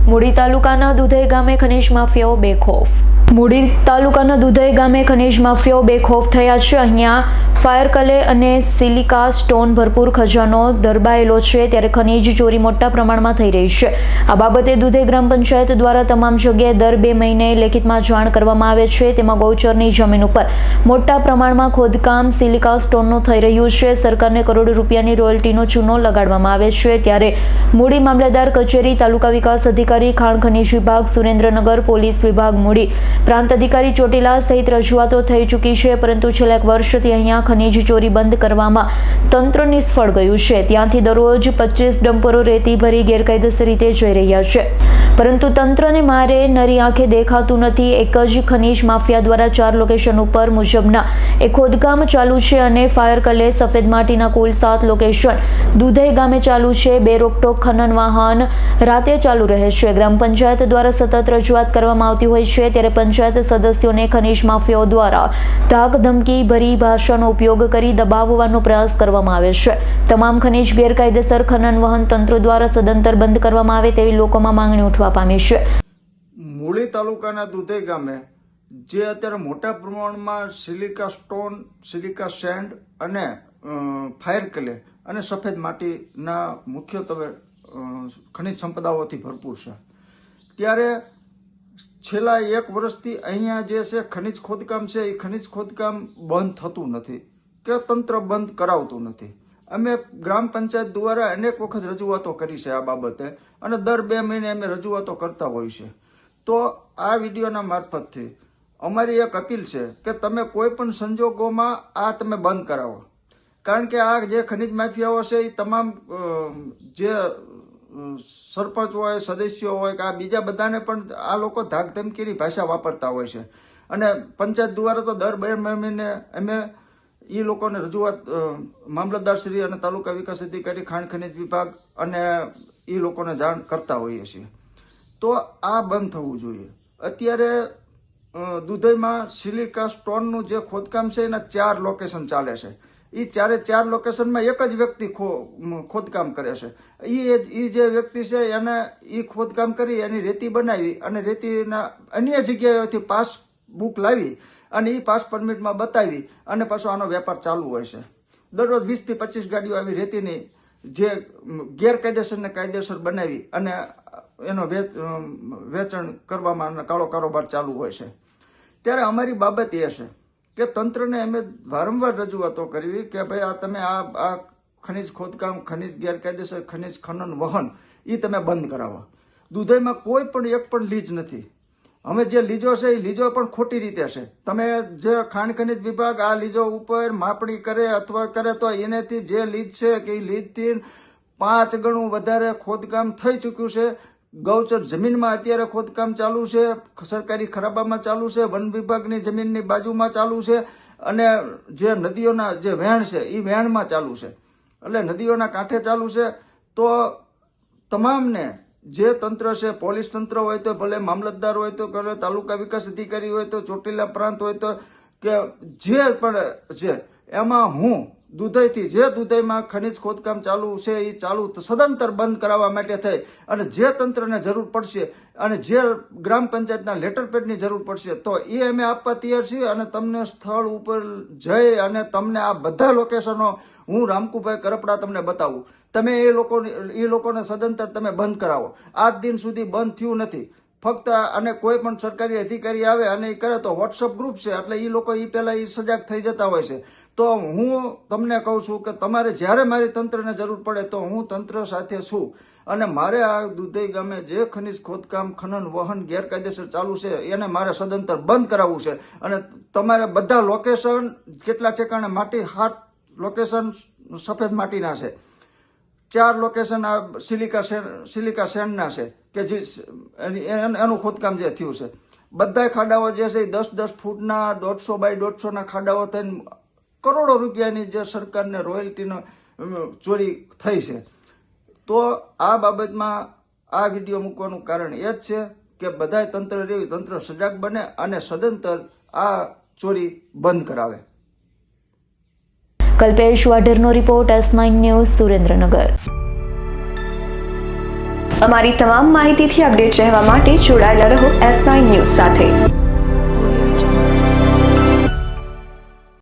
મૂડી તાલુકાના દુધઈ ગામે ખનીજ માફિયાઓ બેખૌફ। મૂડી તાલુકાના દુધઈ ગામે ખનીજ માફિયાઓ બેખૌફ થયા છે। અહીંયા ફાયર કલે અને સિલિકા સ્ટોન ભરપૂર ખજાનો દરબાયેલો છે, ત્યારે ખનીજ ચોરી મોટા પ્રમાણમાં થઈ રહી છે। આ બાબતે દુધઈ ગ્રામ પંચાયત દ્વારા તમામ જગ્યાએ દર 2 મહિને લેખિતમાં જાણ કરવામાં આવે છે। તેમાં ગૌચરની જમીન ઉપર મોટા પ્રમાણમાં ખોદકામ સિલિકા સ્ટોનનું થઈ રહ્યું છે। સરકારને કરોડો રૂપિયાની રોયલ્ટીનો ચૂનો લગાડવામાં આવે છે, ત્યારે મૂડી મામલતદાર કચેરી, તાલુકા વિકાસ અધિકારી, ખાણ ખનીજ વિભાગ સુરેન્દ્રનગર, પોલીસ વિભાગ મૂડી, પ્રાંત અધિકારી ચોટીલા સહિત રજૂઆતો થઈ ચૂકી છે, પરંતુ છેલ્લા 1 વર્ષથી અહીંયા ખનીજ ચોરી બંધ કરવામાં તંત્ર નિષ્ફળ ગયું છે। ત્યાંથી દરરોજ 25 ડમ્પરો રેતી ભરી ગેરકાયદેસર રીતે જઈ રહ્યા છે, પરંતુ તંત્રને મારે નરી આંખે દેખાતું નથી। એક જ ખનીજ માફિયા દ્વારા 4 લોકેશન ઉપર મુજબના એક ખોદકામ ચાલુ છે અને ફાયર કલે સફેદ માટીના કુલ 7 લોકેશન દુધઈ ગામે ચાલુ છે। 2 રોકટોક ખનન વાહન રાતે ચાલુ રહે છે। ગ્રામ પંચાયત દ્વારા સતત રજૂઆત કરવામાં આવતી હોય છે, ત્યારે પંચાયત સદસ્યોને ખનીજ માફિયાઓ દ્વારા ધાક ધમકી ભરી ભાષાનો ઉપયોગ કરી દબાવવાનો પ્રયાસ કરવામાં આવે છે। તમામ ખનીજ ગેરકાયદેસર ખનન વાહન તંત્ર દ્વારા સદંતર બંધ કરવામાં આવે તેવી લોકોમાં માંગણી ઉઠવા પામી છે। મૂળી તાલુકાના દુધઈ ગામે જે અત્યારે મોટા પ્રમાણમાં સિલિકા સ્ટોન, સિલિકા સેન્ડ અને ફાયર ક્લે અને સફેદ માટીના મુખ્યત્વે ખનિજ સંપદાઓથી ભરપૂર છે, ત્યારે છેલ્લા 1 વર્ષથી અહીંયા જે છે ખનિજ ખોદકામ છે એ ખનિજ ખોદકામ બંધ થતું નથી કે તંત્ર બંધ કરાવતું નથી। અમે ગ્રામ પંચાયત દ્વારા અનેક વખત રજૂઆતો કરી છે આ બાબતે, અને દર 2 મહિને અમે રજૂઆતો કરતા હોય છે। તો આ વિડીયોના મારફતથી અમારી એક અપીલ છે કે તમે કોઈ પણ સંજોગોમાં આ તમે બંધ કરાવો, કારણ કે આ જે ખનિજ માફિયાઓ છે એ તમામ જે સરપંચ હોય, સદસ્યો હોય કે આ બીજા બધાને પણ આ લોકો ધાક ધમકીની ભાષા વાપરતા હોય છે, અને પંચાયત દ્વારા તો દર 2 મહિને અમે એ લોકોને રજૂઆત મામલતદારશ્રી અને તાલુકા વિકાસ અધિકારી, ખાણ ખનીજ વિભાગ અને એ લોકોને જાણ કરતા હોઈએ છીએ। તો આ બંધ થવું જોઈએ। અત્યારે દુધઈમાં સિલિકા સ્ટોનનું જે ખોદકામ છે એના 4 લોકેશન ચાલે છે। એ 4 લોકેશનમાં એક જ વ્યક્તિ ખોદકામ કરે છે। એ જે વ્યક્તિ છે એને એ ખોદકામ કરી એની રેતી બનાવી અને રેતીના અન્ય જગ્યાએથી પાસ બુક લાવી અને એ પાસ પરમિટમાં બતાવી અને પાછો આનો વેપાર ચાલુ હોય છે। દરરોજ 20 થી 25 ગાડીઓ આવી રેતીની જે ગેરકાયદેસર ને કાયદેસર બનાવી અને એનો વેચાણ કરવામાં કાળો કારોબાર ચાલુ હોય છે। ત્યારે અમારી બાબત એ છે કે તંત્રને અમે વારંવાર રજૂઆતો કરવી કે ભાઈ આ તમે આ ખનિજ ખોદકામ, ખનિજ ગેરકાયદેસર ખનિજ ખનન વહન એ તમે બંધ કરાવો। દુધઈમાં કોઈ પણ એક પણ લીજ નથી। અમે જે લીજો છે એ લીજો પણ ખોટી રીતે છે। તમે જે ખાણ ખનિજ વિભાગ આ લીજો ઉપર માપણી કરે અથવા કરે તો એનાથી જે લીજ છે કે એ લીજથી 5 ગણું વધારે ખોદકામ થઈ ચૂક્યું છે। ગૌચર જમીનમાં અત્યારે ખોદકામ ચાલુ છે, સરકારી ખરાબામાં ચાલુ છે, વન વિભાગની જમીનની બાજુમાં ચાલુ છે, અને જે નદીઓના જે વહેણ છે એ વહેણમાં ચાલુ છે, એટલે નદીઓના કાંઠે ચાલુ છે। તો તમામને જે તંત્ર છે, પોલીસ તંત્ર હોય તો ભલે, મામલતદાર હોય તો ભલે, તાલુકા વિકાસ અધિકારી હોય તો, ચોટીલા પ્રાંત હોય તો, કે જે પણ છે એમાં હું દુધઈથી જે દુધઈમાં ખનિજ ખોદકામ ચાલુ છે એ ચાલુ સદંતર બંધ કરાવવા માટે થઈ અને જે તંત્રને જરૂર પડશે અને જે ગ્રામ પંચાયતના લેટર પેડની જરૂર પડશે તો એ અમે આપવા તૈયાર છીએ। અને તમને સ્થળ ઉપર જઈ અને તમને આ બધા લોકેશનો હું રામકુભાઈ કરપડા તમને બતાવું। તમે એ લોકોને સદંતર તમે બંધ કરાવો। આજ દિન સુધી બંધ થયું નથી। ફક્ત અને કોઈ પણ સરકારી અધિકારી આવે અને એ કરે તો વોટ્સઅપ ગ્રુપ છે, એટલે એ લોકો એ પહેલા એ સજાગ થઈ જતા હોય છે। તો હું તમને કહું છું કે તમારે જ્યારે મારી તંત્રને જરૂર પડે તો હું તંત્ર સાથે છું, અને મારે આ દુધઈ ગામે જે ખનિજ ખોદકામ, ખનન વહન ગેરકાયદેસર ચાલુ છે એને મારે સદંતર બંધ કરાવવું છે। અને તમારે બધા લોકેશન, કેટલા ઠેકાણે માટી, 7 લોકેશન સફેદ માટીના છે, 4 લોકેશન આ સિલિકા સેન્ડના છે કે જે એનું ખોદકામ જે થયું છે। બધા ખાડાઓ જે છે 10-10 ફૂટના 150 બાય 150ના ખાડાઓ થઈને કરોડો રૂપિયાની જે સરકારને રોયલ્ટીનો ચોરી થઈ છે। તો આ બાબતમાં આ વિડીયો મૂકવાનું કારણ એ જ છે કે બધાય તંત્ર સજાગ બને અને સદંતર આ ચોરી બંધ કરાવે। કલ્પેશ વાઢેરનો રિપોર્ટ, S9 ન્યૂઝ, સુરેન્દ્રનગર। અમારી તમામ માહિતીથી અપડેટ રહેવા માટે જોડાયેલા રહો S9 ન્યૂઝ સાથે।